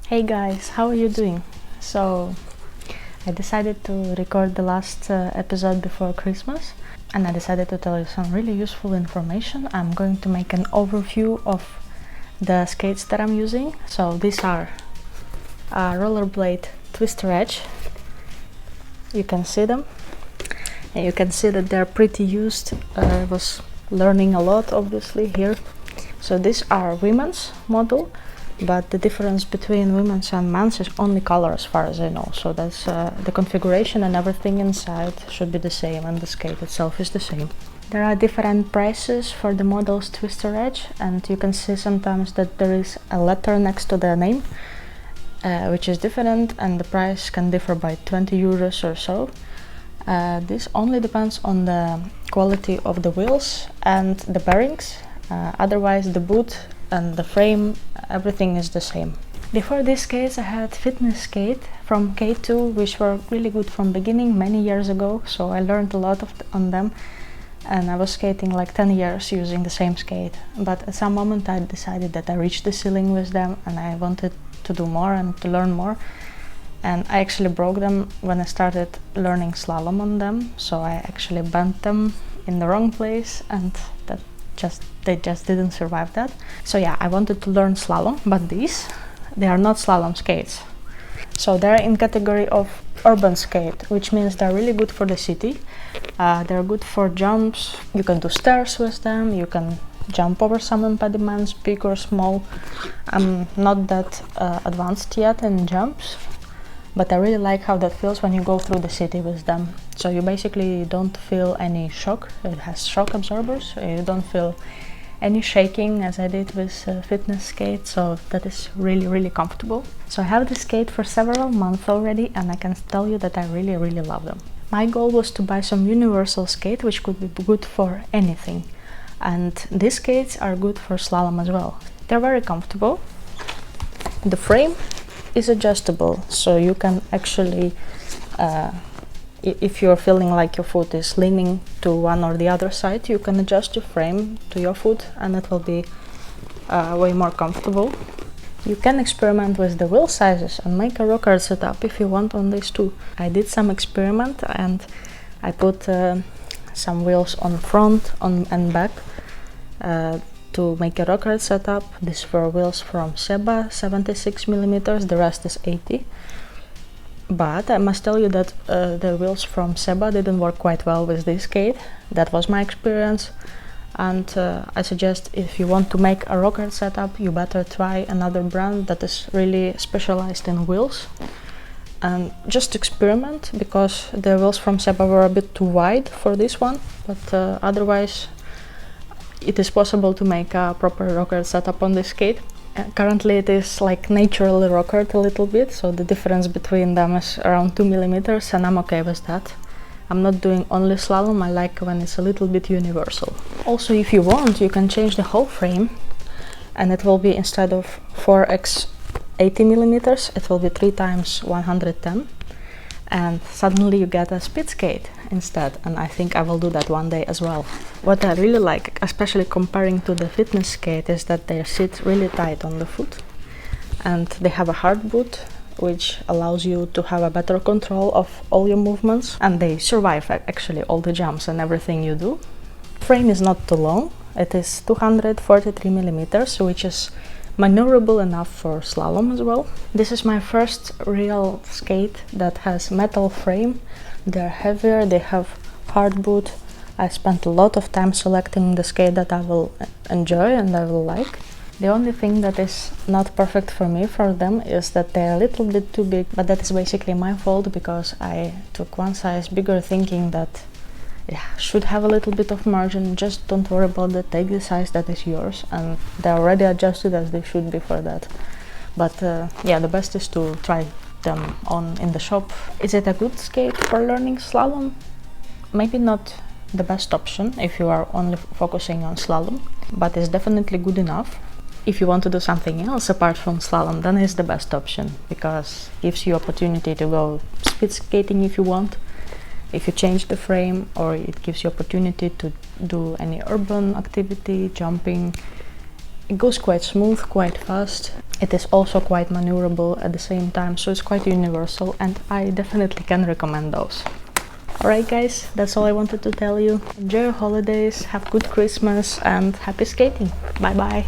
Hey guys, how are you doing? So, I decided to record the last episode before Christmas, and I decided to tell you some really useful information. I'm going to make an overview of the skates that I'm using. So these are Rollerblade Twister Edge. You can see them, and you can see that they're pretty used. I was learning a lot, obviously, here. So these are women's model, but the difference between women's and men's is only color as far as I know. So that's the configuration and everything inside should be the same, and the skate itself is the same. There are different prices for the models Twister Edge, and you can see sometimes that there is a letter next to the name, which is different, and the price can differ by 20 euros or so. This only depends on the quality of the wheels and the bearings. Otherwise the boot and the frame, everything is the same. Before these skates I had fitness skate from K2, which were really good from beginning many years ago, so I learned a lot on them, and I was skating like 10 years using the same skate. But at some moment I decided that I reached the ceiling with them and I wanted to do more and to learn more, and I actually broke them when I started learning slalom on them. So I actually bent them in the wrong place, and they just didn't survive that. So yeah, I wanted to learn slalom, but they are not slalom skates. So they're in category of urban skate, which means they're really good for the city. They're good for jumps. You can do stairs with them, you can jump over some impediments, big or small. I'm not that advanced yet in jumps, but I really like how that feels when you go through the city with them. So you basically don't feel any shock. It has shock absorbers, so you don't feel any shaking as I did with fitness skate, so that is really comfortable. So I have this skate for several months already, and I can tell you that I really love them. My goal was to buy some universal skate which could be good for anything, and these skates are good for slalom as well. They're very comfortable. The frame is adjustable, so you can actually if you're feeling like your foot is leaning to one or the other side, you can adjust your frame to your foot and it will be way more comfortable. You can experiment with the wheel sizes and make a rocker setup if you want on these too. I did some experiment and I put some wheels on front and back to make a rocker setup. These were wheels from Seba, 76mm, the rest is 80. But I must tell you that the wheels from Seba didn't work quite well with this skate. That was my experience, and I suggest if you want to make a rocker setup, you better try another brand that is really specialized in wheels. And just experiment, because the wheels from Seba were a bit too wide for this one, but otherwise it is possible to make a proper rocker setup on this skate. Currently it is like naturally rockered a little bit, so the difference between them is around 2mm, and I'm okay with that. I'm not doing only slalom, I like when it's a little bit universal. Also, if you want, you can change the whole frame, and it will be, instead of 4x 80mm, it will be 3x 110, and suddenly you get a speed skate instead, and I think I will do that one day as well. What I really like, especially comparing to the fitness skate, is that they sit really tight on the foot, and they have a hard boot which allows you to have a better control of all your movements, and they survive actually all the jumps and everything you do. Frame is not too long, it is 243mm, which is maneuverable enough for slalom as well. This is my first real skate that has metal frame. They're heavier, they have hard boot. I spent a lot of time selecting the skate that I will enjoy and I will like. The only thing that is not perfect for me for them is that they're a little bit too big, but that is basically my fault, because I took one size bigger thinking that should have a little bit of margin. Just don't worry about that, take the size that is yours, and they're already adjusted as they should be for that. But yeah, the best is to try them on in the shop. Is it a good skate for learning slalom? Maybe not the best option if you are only focusing on slalom, but it's definitely good enough. If you want to do something else apart from slalom, then it's the best option, because it gives you opportunity to go speed skating if you want, if you change the frame, or it gives you opportunity to do any urban activity, jumping, It goes quite smooth, quite fast. It is also quite maneuverable at the same time, so it's quite universal, and I definitely can recommend those. Alright guys, that's all I wanted to tell you. Enjoy your holidays, have good Christmas, and happy skating. Bye bye!